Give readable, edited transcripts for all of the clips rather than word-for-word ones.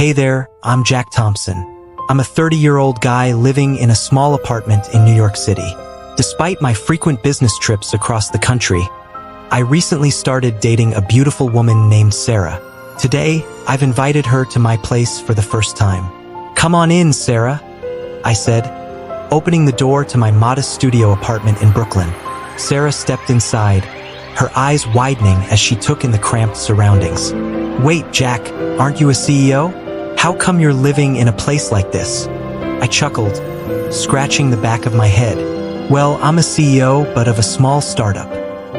Hey there, I'm Jack Thompson. I'm a 30-year-old guy living in a small apartment in New York City. Despite my frequent business trips across the country, I recently started dating a beautiful woman named Sarah. Today, I've invited her to my place for the first time. Come on in, Sarah, I said, opening the door to my modest studio apartment in Brooklyn. Sarah stepped inside, her eyes widening as she took in the cramped surroundings. Wait, Jack, aren't you a CEO? How come you're living in a place like this? I chuckled, scratching the back of my head. Well, I'm a CEO, but of a small startup.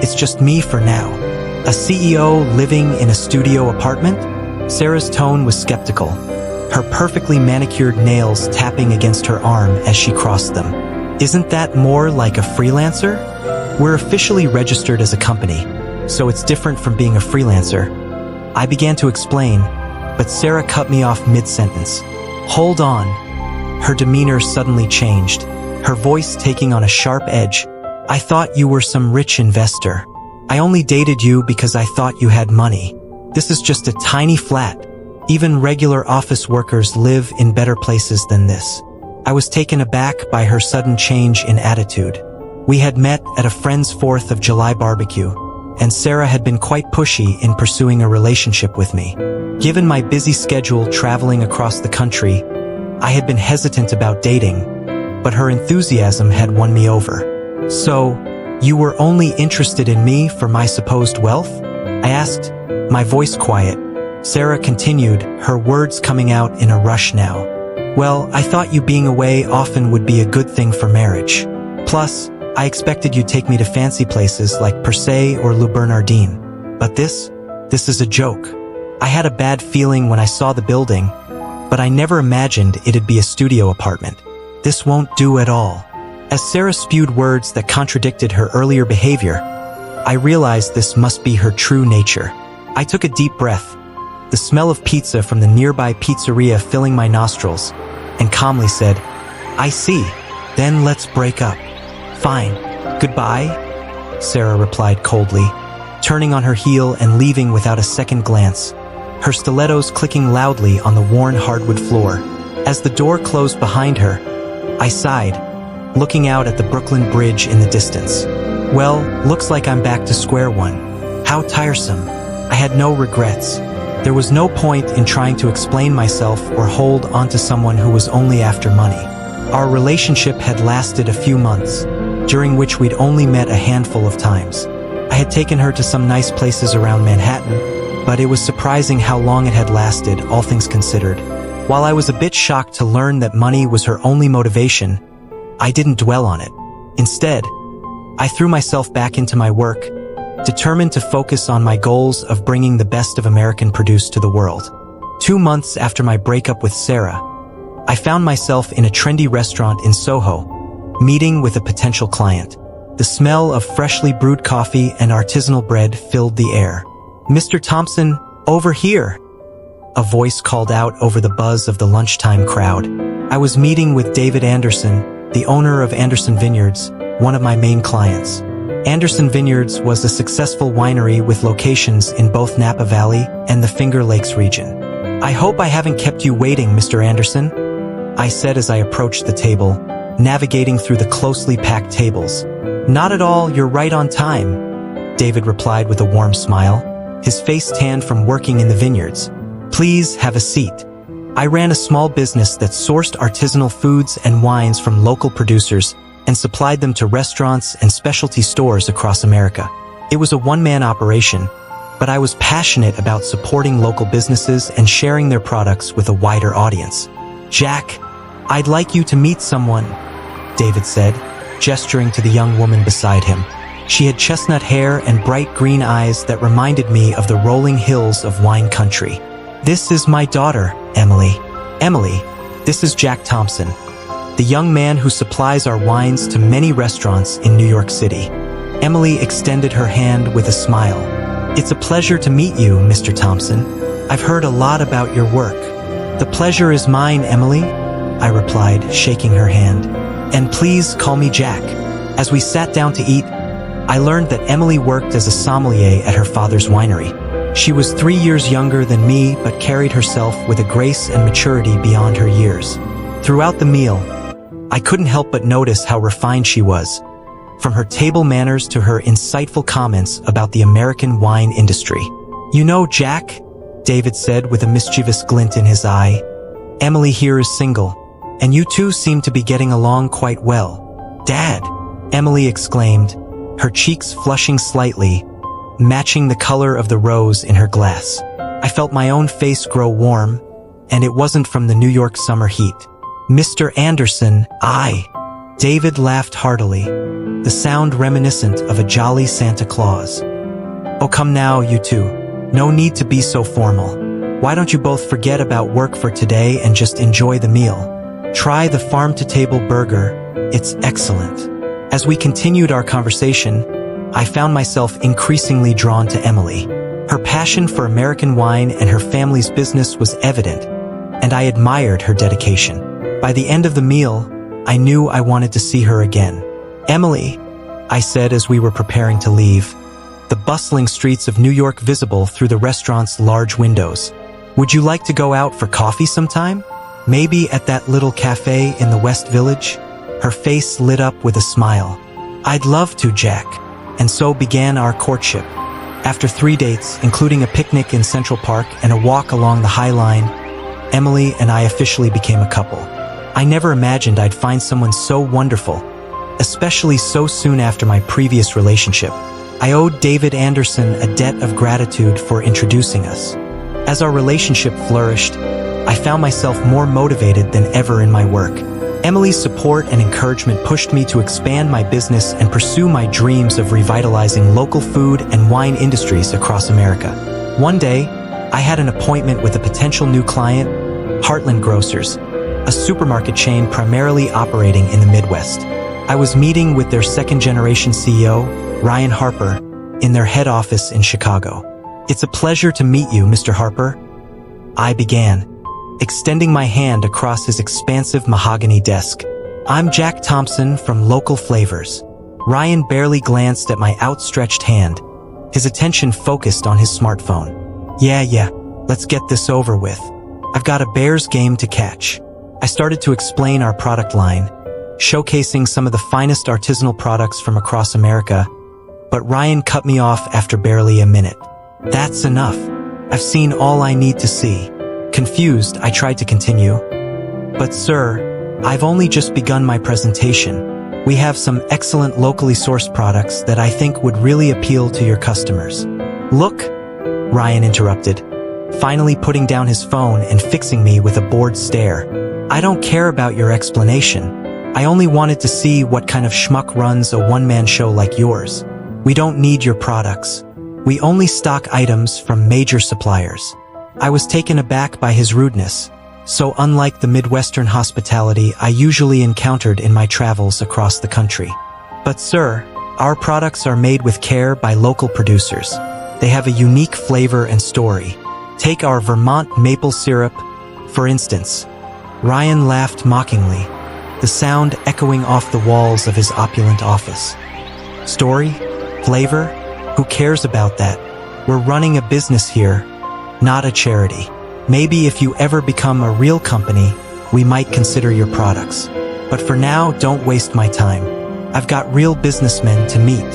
It's just me for now. A CEO living in a studio apartment? Sarah's tone was skeptical, her perfectly manicured nails tapping against her arm as she crossed them. Isn't that more like a freelancer? We're officially registered as a company, so it's different from being a freelancer. I began to explain, but Sarah cut me off mid-sentence. Hold on. Her demeanor suddenly changed, her voice taking on a sharp edge. I thought you were some rich investor. I only dated you because I thought you had money. This is just a tiny flat. Even regular office workers live in better places than this. I was taken aback by her sudden change in attitude. We had met at a friend's 4th of July barbecue, and Sarah had been quite pushy in pursuing a relationship with me. Given my busy schedule traveling across the country, I had been hesitant about dating, but her enthusiasm had won me over. So, you were only interested in me for my supposed wealth? I asked, my voice quiet. Sarah continued, her words coming out in a rush now. Well, I thought you being away often would be a good thing for marriage. Plus, I expected you'd take me to fancy places like Per Se or Le Bernardin. But this is a joke. I had a bad feeling when I saw the building, but I never imagined it'd be a studio apartment. This won't do at all. As Sarah spewed words that contradicted her earlier behavior, I realized this must be her true nature. I took a deep breath, the smell of pizza from the nearby pizzeria filling my nostrils, and calmly said, I see. Then let's break up. Fine. Goodbye, Sarah replied coldly, turning on her heel and leaving without a second glance, her stilettos clicking loudly on the worn hardwood floor. As the door closed behind her, I sighed, looking out at the Brooklyn Bridge in the distance. Well, looks like I'm back to square one. How tiresome. I had no regrets. There was no point in trying to explain myself or hold onto someone who was only after money. Our relationship had lasted a few months, during which we'd only met a handful of times. I had taken her to some nice places around Manhattan, but it was surprising how long it had lasted, all things considered. While I was a bit shocked to learn that money was her only motivation, I didn't dwell on it. Instead, I threw myself back into my work, determined to focus on my goals of bringing the best of American produce to the world. 2 months after my breakup with Sarah, I found myself in a trendy restaurant in Soho, meeting with a potential client. The smell of freshly brewed coffee and artisanal bread filled the air. Mr. Thompson, over here! A voice called out over the buzz of the lunchtime crowd. I was meeting with David Anderson, the owner of Anderson Vineyards, one of my main clients. Anderson Vineyards was a successful winery with locations in both Napa Valley and the Finger Lakes region. I hope I haven't kept you waiting, Mr. Anderson, I said as I approached the table, navigating through the closely packed tables. Not at all, you're right on time, David replied with a warm smile, his face tanned from working in the vineyards. Please have a seat. I ran a small business that sourced artisanal foods and wines from local producers and supplied them to restaurants and specialty stores across America. It was a one-man operation, but I was passionate about supporting local businesses and sharing their products with a wider audience. Jack, I'd like you to meet someone, David said, gesturing to the young woman beside him. She had chestnut hair and bright green eyes that reminded me of the rolling hills of wine country. This is my daughter, Emily. Emily, this is Jack Thompson, the young man who supplies our wines to many restaurants in New York City. Emily extended her hand with a smile. It's a pleasure to meet you, Mr. Thompson. I've heard a lot about your work. The pleasure is mine, Emily, I replied, shaking her hand. And please call me Jack. As we sat down to eat, I learned that Emily worked as a sommelier at her father's winery. She was 3 years younger than me, but carried herself with a grace and maturity beyond her years. Throughout the meal, I couldn't help but notice how refined she was, from her table manners to her insightful comments about the American wine industry. "You know, Jack," David said with a mischievous glint in his eye, "Emily here is single, and you two seem to be getting along quite well." "Dad," Emily exclaimed, her cheeks flushing slightly, matching the color of the rose in her glass. I felt my own face grow warm, and it wasn't from the New York summer heat. "Mr. Anderson, I." David laughed heartily, the sound reminiscent of a jolly Santa Claus. "Oh, come now, you two. No need to be so formal. Why don't you both forget about work for today and just enjoy the meal? Try the farm-to-table burger. It's excellent." As we continued our conversation, I found myself increasingly drawn to Emily. Her passion for American wine and her family's business was evident, and I admired her dedication. By the end of the meal, I knew I wanted to see her again. "Emily," I said as we were preparing to leave, the bustling streets of New York visible through the restaurant's large windows. "Would you like to go out for coffee sometime? Maybe at that little cafe in the West Village?" Her face lit up with a smile. "I'd love to, Jack." And so began our courtship. After 3 dates, including a picnic in Central Park and a walk along the High Line, Emily and I officially became a couple. I never imagined I'd find someone so wonderful, especially so soon after my previous relationship. I owed David Anderson a debt of gratitude for introducing us. As our relationship flourished, I found myself more motivated than ever in my work. Emily's support and encouragement pushed me to expand my business and pursue my dreams of revitalizing local food and wine industries across America. One day, I had an appointment with a potential new client, Heartland Grocers, a supermarket chain primarily operating in the Midwest. I was meeting with their second-generation CEO, Ryan Harper, in their head office in Chicago. "It's a pleasure to meet you, Mr. Harper," I began, extending my hand across his expansive mahogany desk. "I'm Jack Thompson from Local Flavors." Ryan barely glanced at my outstretched hand, his attention focused on his smartphone. Yeah, let's get this over with. I've got a Bears game to catch." I started to explain our product line, showcasing some of the finest artisanal products from across America, but Ryan cut me off after barely a minute. "That's enough. I've seen all I need to see." Confused, I tried to continue. "But sir, I've only just begun my presentation. We have some excellent locally sourced products that I think would really appeal to your customers." "Look," Ryan interrupted, finally putting down his phone and fixing me with a bored stare. "I don't care about your explanation. I only wanted to see what kind of schmuck runs a one-man show like yours. We don't need your products. We only stock items from major suppliers." I was taken aback by his rudeness, so unlike the Midwestern hospitality I usually encountered in my travels across the country. "But sir, our products are made with care by local producers. They have a unique flavor and story. Take our Vermont maple syrup, for instance." Ryan laughed mockingly, the sound echoing off the walls of his opulent office. "Story? Flavor? Who cares about that? We're running a business here, not a charity. Maybe if you ever become a real company, we might consider your products. But for now, don't waste my time. I've got real businessmen to meet."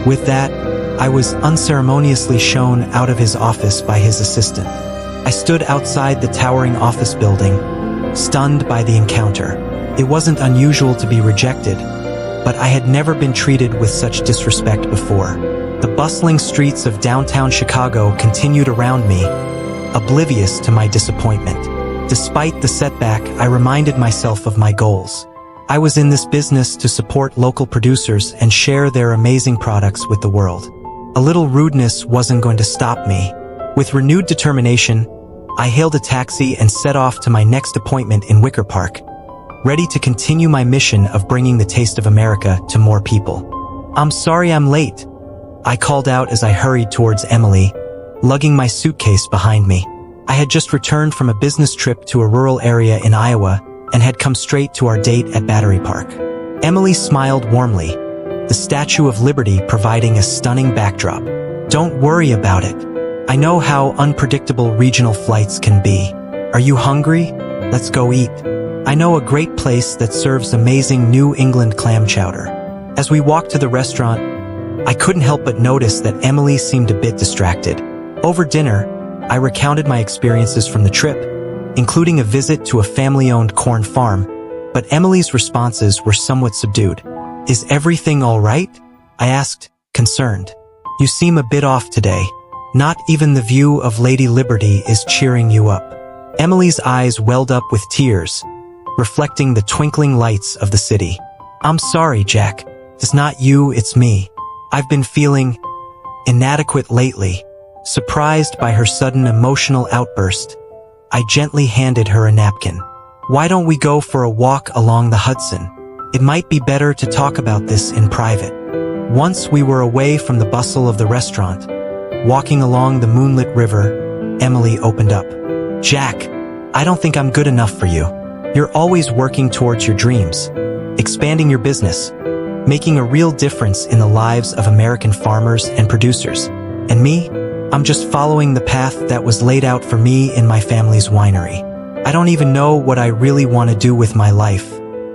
With that, I was unceremoniously shown out of his office by his assistant. I stood outside the towering office building, stunned by the encounter. It wasn't unusual to be rejected, but I had never been treated with such disrespect before. The bustling streets of downtown Chicago continued around me, oblivious to my disappointment. Despite the setback, I reminded myself of my goals. I was in this business to support local producers and share their amazing products with the world. A little rudeness wasn't going to stop me. With renewed determination, I hailed a taxi and set off to my next appointment in Wicker Park, ready to continue my mission of bringing the taste of America to more people. "I'm sorry I'm late," I called out as I hurried towards Emily, lugging my suitcase behind me. I had just returned from a business trip to a rural area in Iowa and had come straight to our date at Battery Park. Emily smiled warmly, the Statue of Liberty providing a stunning backdrop. "Don't worry about it. I know how unpredictable regional flights can be. Are you hungry? Let's go eat. I know a great place that serves amazing New England clam chowder. As we walked to the restaurant, I couldn't help but notice that Emily seemed a bit distracted. Over dinner, I recounted my experiences from the trip, including a visit to a family-owned corn farm, but Emily's responses were somewhat subdued. Is everything all right? I asked, concerned. You seem a bit off today. Not even the view of Lady Liberty is cheering you up. Emily's eyes welled up with tears, reflecting the twinkling lights of the city. I'm sorry, Jack. It's not you, it's me. I've been feeling inadequate lately. Surprised by her sudden emotional outburst, I gently handed her a napkin. Why don't we go for a walk along the Hudson? It might be better to talk about this in private. Once we were away from the bustle of the restaurant, walking along the moonlit river, Emily opened up. Jack, I don't think I'm good enough for you. You're always working towards your dreams, expanding your business, making a real difference in the lives of American farmers and producers. And me? I'm just following the path that was laid out for me in my family's winery. I don't even know what I really want to do with my life.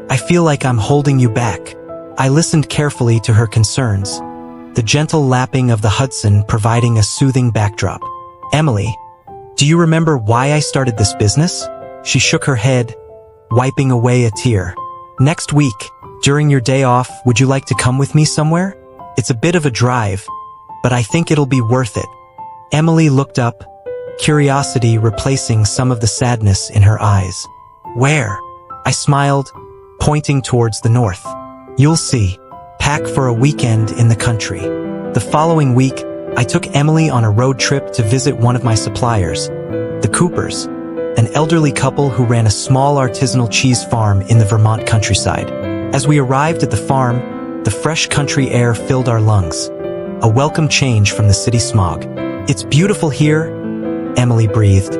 I feel like I'm holding you back. I listened carefully to her concerns, the gentle lapping of the Hudson providing a soothing backdrop. Emily, do you remember why I started this business? She shook her head, wiping away a tear. Next week, during your day off, would you like to come with me somewhere? It's a bit of a drive, but I think it'll be worth it. Emily looked up, curiosity replacing some of the sadness in her eyes. Where? I smiled, pointing towards the north. You'll see. Pack for a weekend in the country. The following week, I took Emily on a road trip to visit one of my suppliers, the Coopers, an elderly couple who ran a small artisanal cheese farm in the Vermont countryside. As we arrived at the farm, the fresh country air filled our lungs, a welcome change from the city smog. It's beautiful here, Emily breathed,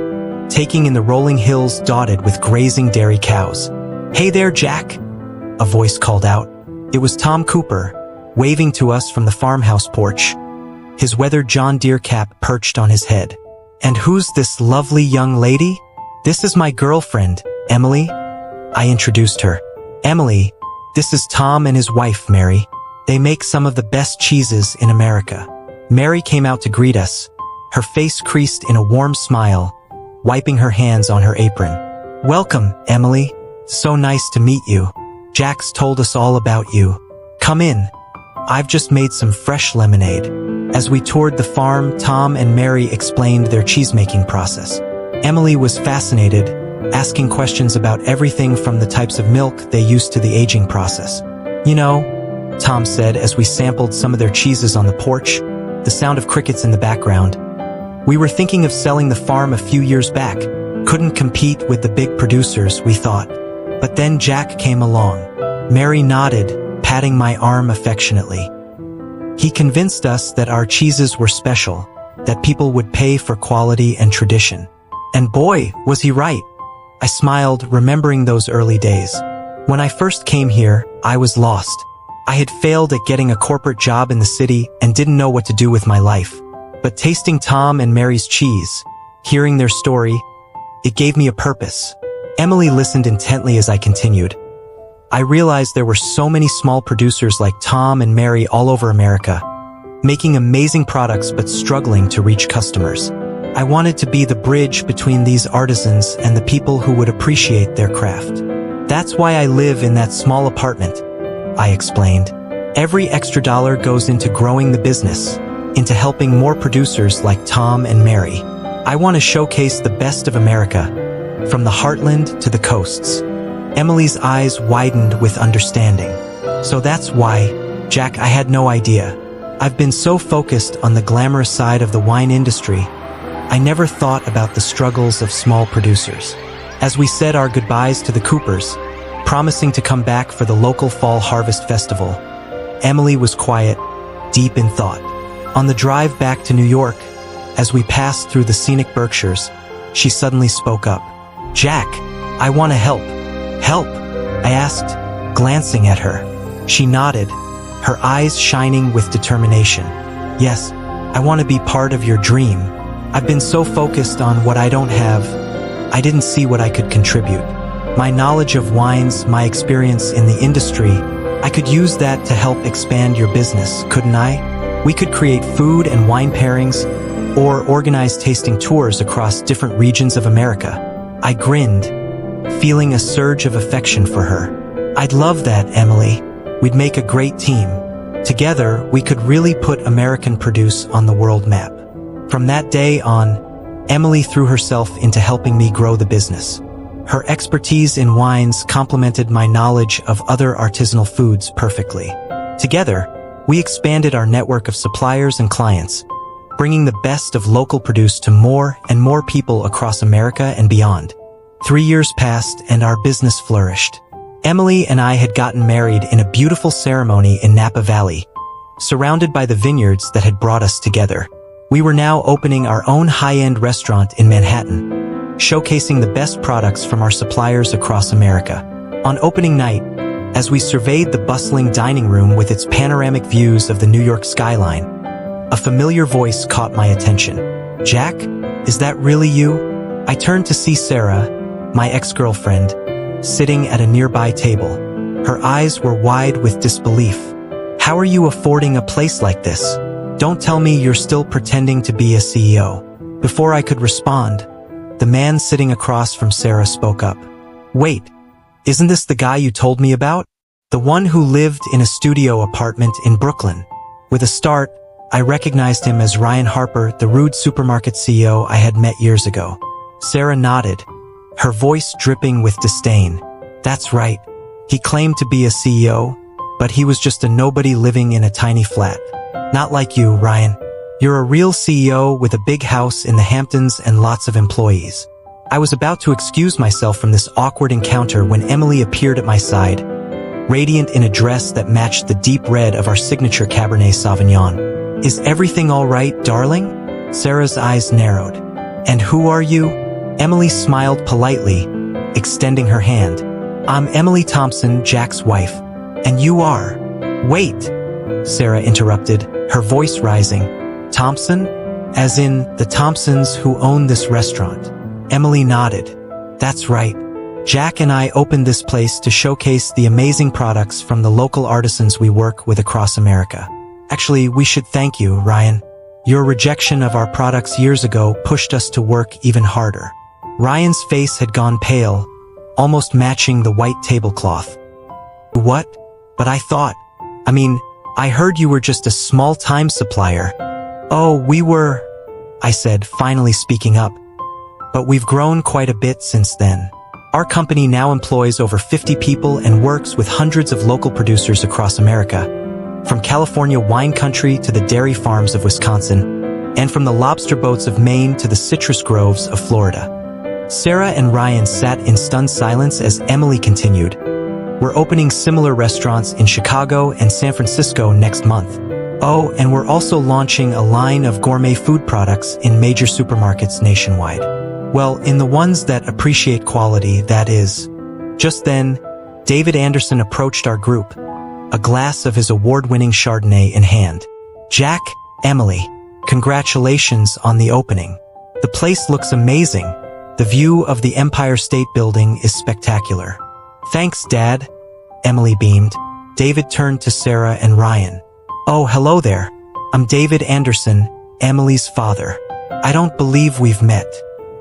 taking in the rolling hills dotted with grazing dairy cows. Hey there, Jack, a voice called out. It was Tom Cooper, waving to us from the farmhouse porch, his weathered John Deere cap perched on his head. And who's this lovely young lady? This is my girlfriend, Emily. I introduced her. Emily, this is Tom and his wife, Mary. They make some of the best cheeses in America. Mary came out to greet us, her face creased in a warm smile, wiping her hands on her apron. Welcome, Emily. So nice to meet you. Jack's told us all about you. Come in. I've just made some fresh lemonade. As we toured the farm, Tom and Mary explained their cheesemaking process. Emily was fascinated, asking questions about everything from the types of milk they use to the aging process. You know, Tom said as we sampled some of their cheeses on the porch, the sound of crickets in the background. We were thinking of selling the farm a few years back. Couldn't compete with the big producers, we thought. But then Jack came along. Mary nodded, patting my arm affectionately. He convinced us that our cheeses were special, that people would pay for quality and tradition. And boy, was he right. I smiled, remembering those early days. When I first came here, I was lost. I had failed at getting a corporate job in the city and didn't know what to do with my life. But tasting Tom and Mary's cheese, hearing their story, it gave me a purpose. Emily listened intently as I continued. I realized there were so many small producers like Tom and Mary all over America, making amazing products but struggling to reach customers. I wanted to be the bridge between these artisans and the people who would appreciate their craft. That's why I live in that small apartment, I explained. Every extra dollar goes into growing the business, into helping more producers like Tom and Mary. I want to showcase the best of America, from the heartland to the coasts. Emily's eyes widened with understanding. So that's why, Jack, I had no idea. I've been so focused on the glamorous side of the wine industry, I never thought about the struggles of small producers. As we said our goodbyes to the Coopers, promising to come back for the local Fall Harvest Festival, Emily was quiet, deep in thought. On the drive back to New York, as we passed through the scenic Berkshires, she suddenly spoke up. Jack, I want to help. Help? I asked, glancing at her. She nodded, her eyes shining with determination. Yes, I want to be part of your dream. I've been so focused on what I don't have, I didn't see what I could contribute. My knowledge of wines, my experience in the industry, I could use that to help expand your business, couldn't I? We could create food and wine pairings, or organize tasting tours across different regions of America. I grinned, feeling a surge of affection for her. I'd love that, Emily. We'd make a great team. Together, we could really put American produce on the world map. From that day on, Emily threw herself into helping me grow the business. Her expertise in wines complemented my knowledge of other artisanal foods perfectly. Together, we expanded our network of suppliers and clients, bringing the best of local produce to more and more people across America and beyond. 3 years passed and our business flourished. Emily and I had gotten married in a beautiful ceremony in Napa Valley, surrounded by the vineyards that had brought us together. We were now opening our own high-end restaurant in Manhattan, showcasing the best products from our suppliers across America. On opening night, as we surveyed the bustling dining room with its panoramic views of the New York skyline, a familiar voice caught my attention. "Jack, is that really you?" I turned to see Sarah, my ex-girlfriend, sitting at a nearby table. Her eyes were wide with disbelief. "How are you affording a place like this? Don't tell me you're still pretending to be a CEO." Before I could respond, the man sitting across from Sarah spoke up. "Wait, isn't this the guy you told me about? The one who lived in a studio apartment in Brooklyn?" With a start, I recognized him as Ryan Harper, the rude supermarket CEO I had met years ago. Sarah nodded, her voice dripping with disdain. "That's right. He claimed to be a CEO, but he was just a nobody living in a tiny flat. Not like you, Ryan. You're a real CEO with a big house in the Hamptons and lots of employees." I was about to excuse myself from this awkward encounter when Emily appeared at my side, radiant in a dress that matched the deep red of our signature Cabernet Sauvignon. "Is everything all right, darling?" Sarah's eyes narrowed. "And who are you?" Emily smiled politely, extending her hand. "I'm Emily Thompson, Jack's wife. And you are—" "Wait," Sarah interrupted, her voice rising. "Thompson? As in the Thompsons who own this restaurant?" Emily nodded. "That's right. Jack and I opened this place to showcase the amazing products from the local artisans we work with across America. Actually, we should thank you, Ryan. Your rejection of our products years ago pushed us to work even harder." Ryan's face had gone pale, almost matching the white tablecloth. "What? But I I heard you were just a small-time supplier." "Oh, we were," I said, finally speaking up. "But we've grown quite a bit since then. Our company now employs over 50 people and works with hundreds of local producers across America, from California wine country to the dairy farms of Wisconsin, and from the lobster boats of Maine to the citrus groves of Florida." Sarah and Ryan sat in stunned silence as Emily continued. "We're opening similar restaurants in Chicago and San Francisco next month. Oh, and we're also launching a line of gourmet food products in major supermarkets nationwide. Well, in the ones that appreciate quality, that is." Just then, David Anderson approached our group, a glass of his award-winning Chardonnay in hand. "Jack, Emily, congratulations on the opening. The place looks amazing. The view of the Empire State Building is spectacular." "Thanks, Dad," Emily beamed. David turned to Sarah and Ryan. "Oh, hello there. I'm David Anderson, Emily's father. I don't believe we've met."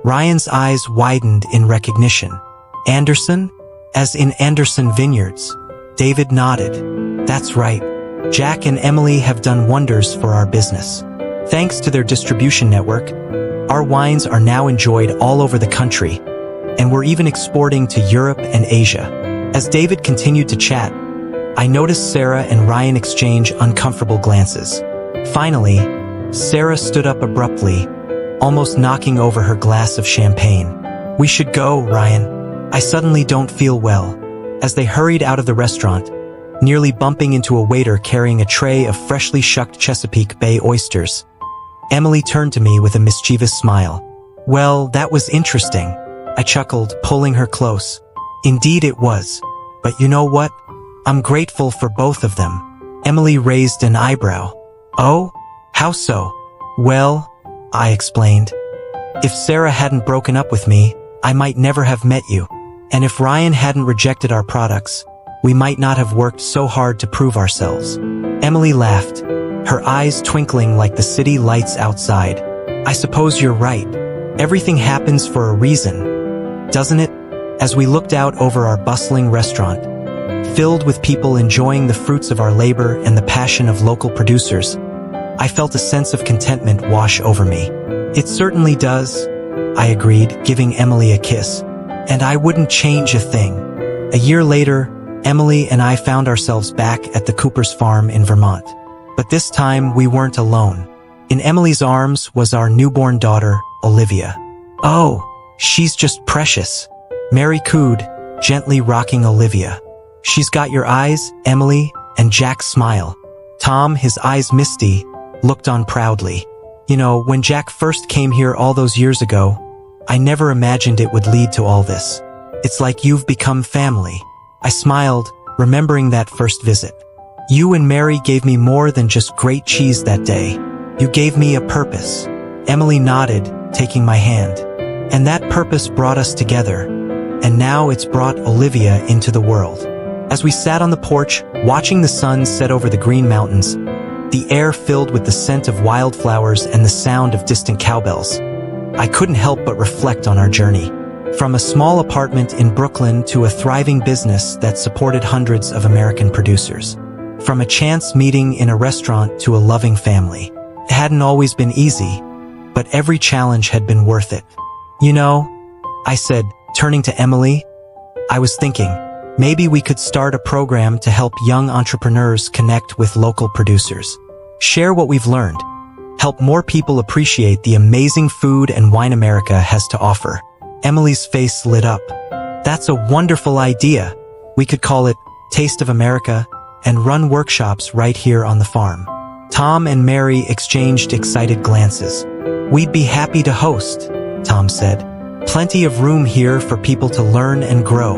Ryan's eyes widened in recognition. "Anderson? As in Anderson Vineyards?" David nodded. "That's right. Jack and Emily have done wonders for our business. Thanks to their distribution network, our wines are now enjoyed all over the country, and we're even exporting to Europe and Asia." As David continued to chat, I noticed Sarah and Ryan exchange uncomfortable glances. Finally, Sarah stood up abruptly, almost knocking over her glass of champagne. "We should go, Ryan. I suddenly don't feel well." As they hurried out of the restaurant, nearly bumping into a waiter carrying a tray of freshly shucked Chesapeake Bay oysters, Emily turned to me with a mischievous smile. "Well, that was interesting," I chuckled, pulling her close. "Indeed it was. But you know what? I'm grateful for both of them." Emily raised an eyebrow. "Oh? How so?" "Well," I explained, If Sarah hadn't broken up with me, I might never have met you. And if Ryan hadn't rejected our products, we might not have worked so hard to prove ourselves." Emily laughed, her eyes twinkling like the city lights outside. "I suppose you're right. Everything happens for a reason, doesn't it?" As we looked out over our bustling restaurant, filled with people enjoying the fruits of our labor and the passion of local producers, I felt a sense of contentment wash over me. "It certainly does," I agreed, giving Emily a kiss. "And I wouldn't change a thing." A year later, Emily and I found ourselves back at the Cooper's farm in Vermont. But this time, we weren't alone. In Emily's arms was our newborn daughter, Olivia. "Oh, she's just precious," Mary cooed, gently rocking Olivia. "She's got your eyes, Emily," and Jack's smile. Tom, his eyes misty, looked on proudly. "You know, when Jack first came here all those years ago, I never imagined it would lead to all this. It's like you've become family." I smiled, remembering that first visit. "You and Mary gave me more than just great cheese that day. You gave me a purpose." Emily nodded, taking my hand. "And that purpose brought us together. And now it's brought Olivia into the world." As we sat on the porch, watching the sun set over the green mountains, the air filled with the scent of wildflowers and the sound of distant cowbells, I couldn't help but reflect on our journey. From a small apartment in Brooklyn to a thriving business that supported hundreds of American producers. From a chance meeting in a restaurant to a loving family. It hadn't always been easy, but every challenge had been worth it. "You know," I said, turning to Emily, "I was thinking, maybe we could start a program to help young entrepreneurs connect with local producers. Share what we've learned. Help more people appreciate the amazing food and wine America has to offer." Emily's face lit up. "That's a wonderful idea. We could call it Taste of America and run workshops right here on the farm." Tom and Mary exchanged excited glances. "We'd be happy to host," Tom said. "Plenty of room here for people to learn and grow."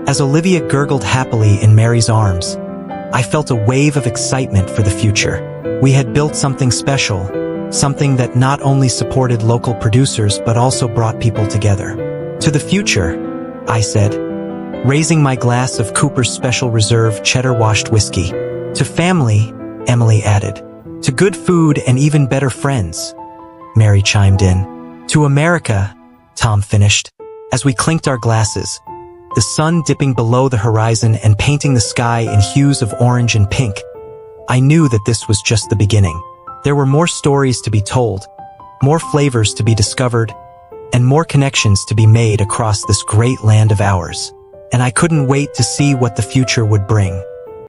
As Olivia gurgled happily in Mary's arms, I felt a wave of excitement for the future. We had built something special, something that not only supported local producers but also brought people together. "To the future," I said, raising my glass of Cooper's Special Reserve cheddar-washed whiskey. "To family," Emily added. "To good food and even better friends," Mary chimed in. "To America," Tom finished. As we clinked our glasses, the sun dipping below the horizon and painting the sky in hues of orange and pink, I knew that this was just the beginning. There were more stories to be told, more flavors to be discovered, and more connections to be made across this great land of ours. And I couldn't wait to see what the future would bring.